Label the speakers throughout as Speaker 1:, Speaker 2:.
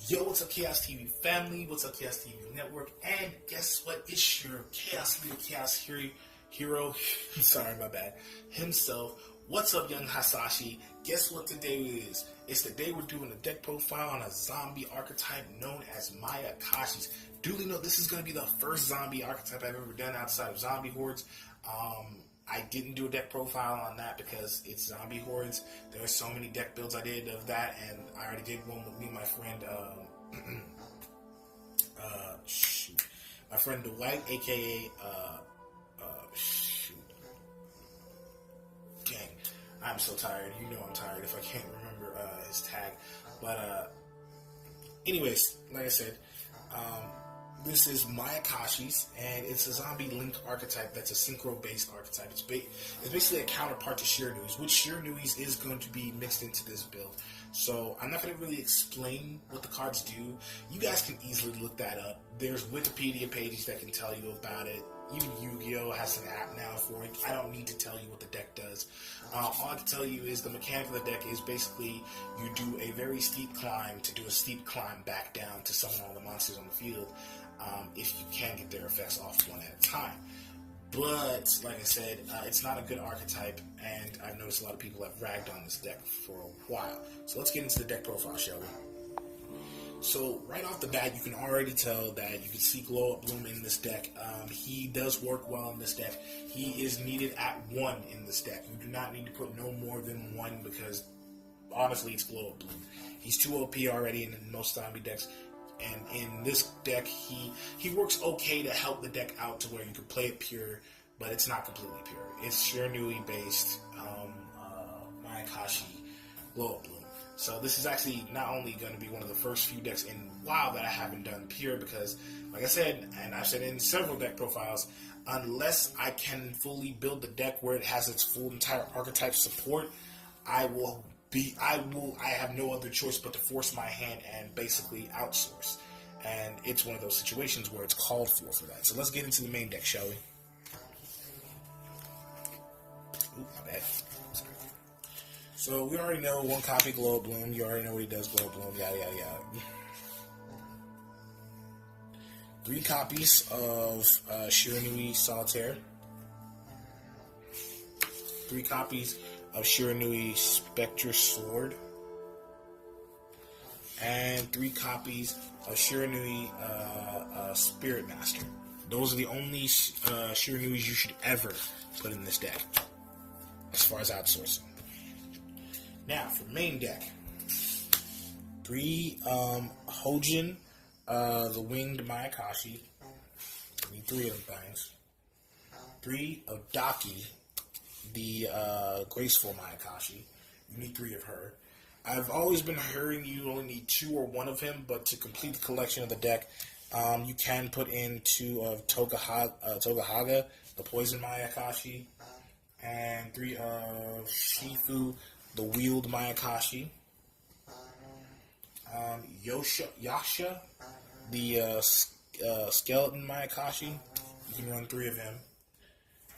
Speaker 1: Yo, what's up, Chaos TV family? What's up, Chaos TV Network? And guess what? It's your Chaos Leader, Chaos Hero. Sorry, my bad. Himself. What's up, young Hasashi? Guess what today is? It's the day we're doing a deck profile on a zombie archetype known as mayakashis. Duly note, this is going to be the first zombie archetype I've ever done outside of zombie hordes. I didn't do a deck profile on that because it's zombie hordes. There are so many deck builds I did of that, and I already did one with me and my friend, my friend Dwight, aka, dang, I'm so tired. You know I'm tired if I can't remember his tag. But, anyways, like I said, this is Mayakashi's, and it's a zombie-linked archetype that's a synchro-based archetype. It's basically a counterpart to Shiranui's, which Shiranui's is going to be mixed into this build. So I'm not going to really explain what the cards do. You guys can easily look that up. There's Wikipedia pages that can tell you about it. Even Yu-Gi-Oh! Has an app now for it. I don't need to tell you what the deck does. All I can tell you is the mechanic of the deck is basically you do a very steep climb to do a steep climb back down to summon all the monsters on the field. If you can get their effects off one at a time. But, like I said, it's not a good archetype, and I've noticed a lot of people have ragged on this deck for a while. So let's get into the deck profile, shall we? So, right off the bat, you can already tell that you can see Glow Up Bloom in this deck. He does work well in this deck. He is needed at 1 in this deck. You do not need to put no more than 1 because, honestly, it's Glow Up Bloom. He's too OP already in most zombie decks. And in this deck, he works okay to help the deck out to where you can play it pure, but it's not completely pure. It's Shiranui based Mayakashi Glow Up Bloom. So this is actually not only going to be one of the first few decks in WoW that I haven't done pure because, like I said, and I've said in several deck profiles, unless I can fully build the deck where it has its full entire archetype support, I have no other choice but to force my hand and basically outsource. And it's one of those situations where it's called for that. So let's get into the main deck, shall we? Ooh, my bad. Sorry. So we already know 1 copy Glow Up Bloom. You already know what he does, Glow Up Bloom, yada yada yada. 3 copies of Shiranui Solitaire. 3 copies of Shiranui Spectre Sword, and 3 copies of Shiranui Spirit Master. Those are the only Shiranuis you should ever put in this deck, as far as outsourcing. Now, for main deck, 3 Hojin, the Winged Mayakashi. I need 3 of them things. 3 of Daki, the Graceful Mayakashi. You need 3 of her. I've always been hearing you only need 2 or 1 of him, but to complete the collection of the deck, you can put in 2 of Togahaga, the Poison Mayakashi, and 3 of Shifu, the Wheeled Mayakashi. Yasha, the Skeleton Mayakashi. You can run 3 of him.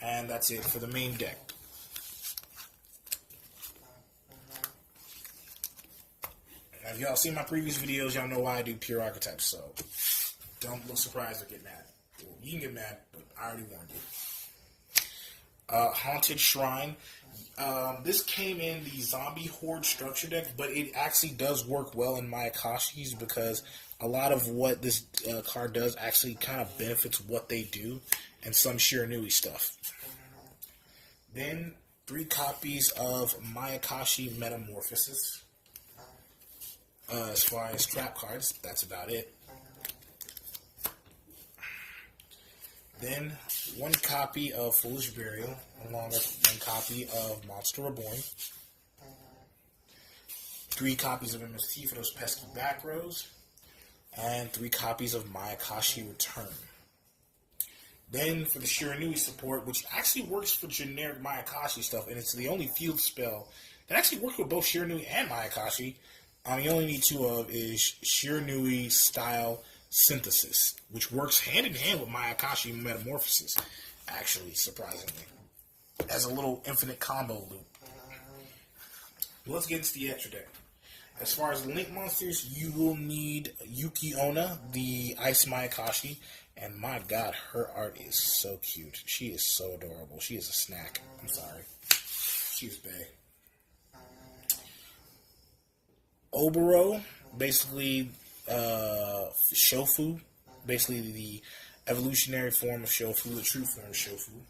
Speaker 1: And that's it for the main deck. Now, if y'all seen my previous videos, y'all know why I do pure archetypes, so don't look surprised or get mad. Well, you can get mad, but I already warned you. Haunted Shrine. This came in the Zombie Horde structure deck, but it actually does work well in Mayakashi's because a lot of what this card does actually kind of benefits what they do and some Shiranui stuff. Then 3 copies of Mayakashi Metamorphosis. As far as trap cards, that's about it. Then 1 copy of Foolish Burial, along with 1 copy of Monster Reborn. 3 copies of MST for those pesky back rows. And 3 copies of Mayakashi Return. Then for the Shiranui support, which actually works for generic Mayakashi stuff, and it's the only field spell that actually works with both Shiranui and Mayakashi, you only need 2 of is Shiranui Style Synthesis, which works hand in hand with Mayakashi Metamorphosis, actually, surprisingly, as a little infinite combo loop. Let's get into the extra deck. As far as Link monsters, you will need Yuki Onna, the Ice Mayakashi, and my god, her art is so cute. She is so adorable. She is a snack. I'm sorry. She's bae. Oboro, basically Shofu, basically the evolutionary form of Shofu, the true form of Shofu.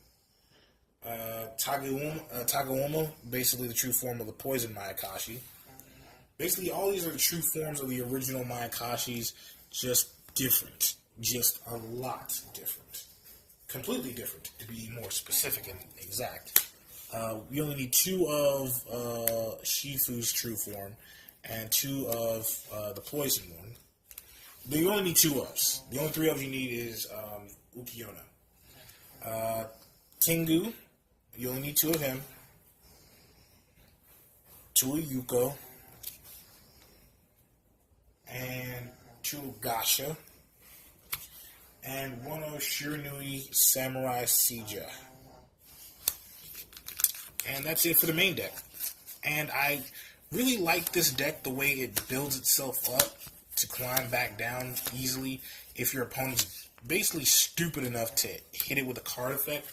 Speaker 1: Tagauma, basically the true form of the poison Mayakashi. Basically, all these are the true forms of the original Mayakashis, just different. Just a lot different. Completely different, to be more specific and exact. We only need 2 of Shifu's true form and 2 of the poison one. You only need 2 ofs. The only 3 ofs you need is Ukiona. Tengu, you only need 2 of him. 2 of Yuko. And 2 of Gasha. And 1 of Shiranui Samurai Sija. And that's it for the main deck. And I really like this deck, the way it builds itself up to climb back down easily if your opponent's basically stupid enough to hit it with a card effect.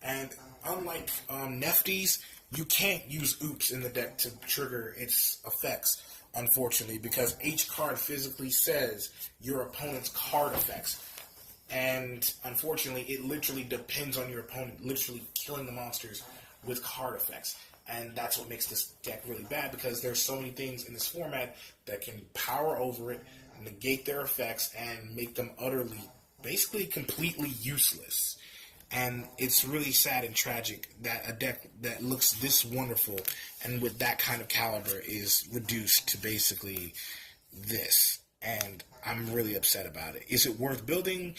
Speaker 1: And unlike Nefties, you can't use Oops in the deck to trigger its effects, unfortunately, because each card physically says your opponent's card effects. And unfortunately, it literally depends on your opponent literally killing the monsters with card effects. And that's what makes this deck really bad, because there's so many things in this format that can power over it, negate their effects, and make them utterly, basically completely useless. And it's really sad and tragic that a deck that looks this wonderful and with that kind of caliber is reduced to basically this. And I'm really upset about it. Is it worth building?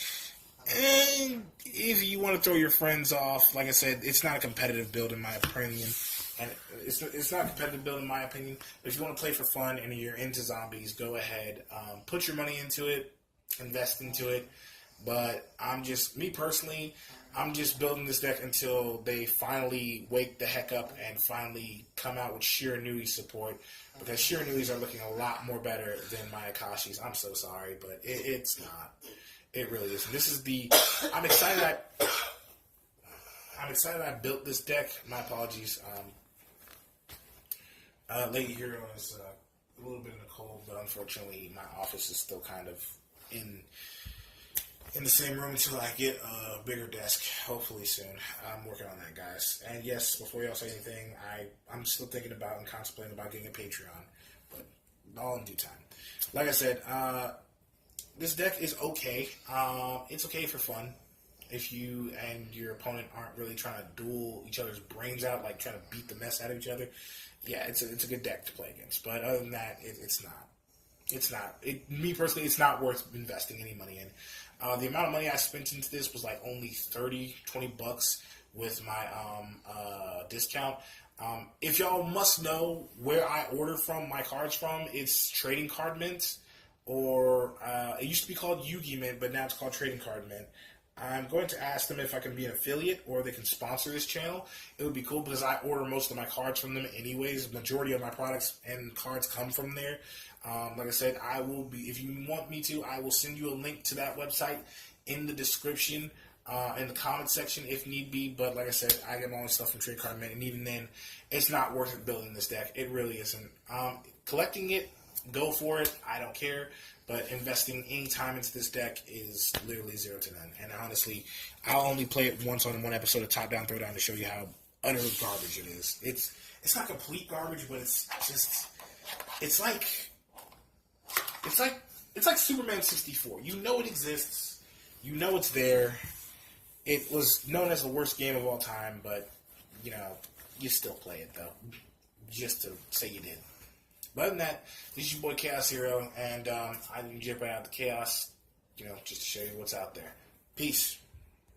Speaker 1: And if you want to throw your friends off, like I said, it's not a competitive build in my opinion. And it's not a competitive build in my opinion. But if you want to play for fun and you're into zombies, go ahead. Put your money into it. Invest into it. But me personally, I'm just building this deck until they finally wake the heck up and finally come out with Shiranui support. Because Shiranuis are looking a lot more better than Mayakashis. I'm so sorry, but it's not. It really isn't. This is I'm excited I built this deck. My apologies. Lady Hero is a little bit in the cold, but unfortunately my office is still kind of in the same room until I get a bigger desk, hopefully soon. I'm working on that, guys. And yes, before y'all say anything, I'm still thinking about and contemplating about getting a Patreon, but all in due time. Like I said, this deck is okay. It's okay for fun. If you and your opponent aren't really trying to duel each other's brains out, like trying to beat the mess out of each other, yeah, it's a good deck to play against. But other than that, it's not. It's not. Me personally, it's not worth investing any money in. The amount of money I spent into this was like only $20 with my discount. If y'all must know where I order my cards from, it's Trading Card Mint, or it used to be called Yugi Mint, but now it's called Trading Card Mint. I'm going to ask them if I can be an affiliate or they can sponsor this channel. It would be cool because I order most of my cards from them anyways. The majority of my products and cards come from there. Like I said, I will be, if you want me to, I will send you a link to that website in the description, in the comment section if need be. But like I said, I get my own stuff from Trade Card Mint, and even then, it's not worth it building this deck. It really isn't. Collecting it, go for it. I don't care. But investing any time into this deck is literally 0 to none. And honestly, I'll only play it once on one episode of Top Down Throwdown to show you how utter garbage it is. It's not complete garbage, but it's like Superman 64. You know it exists. You know it's there. It was known as the worst game of all time, but you still play it though, just to say you did. But other than that, this is your boy Chaos Hero, and I didn't jump out the chaos, just to show you what's out there. Peace.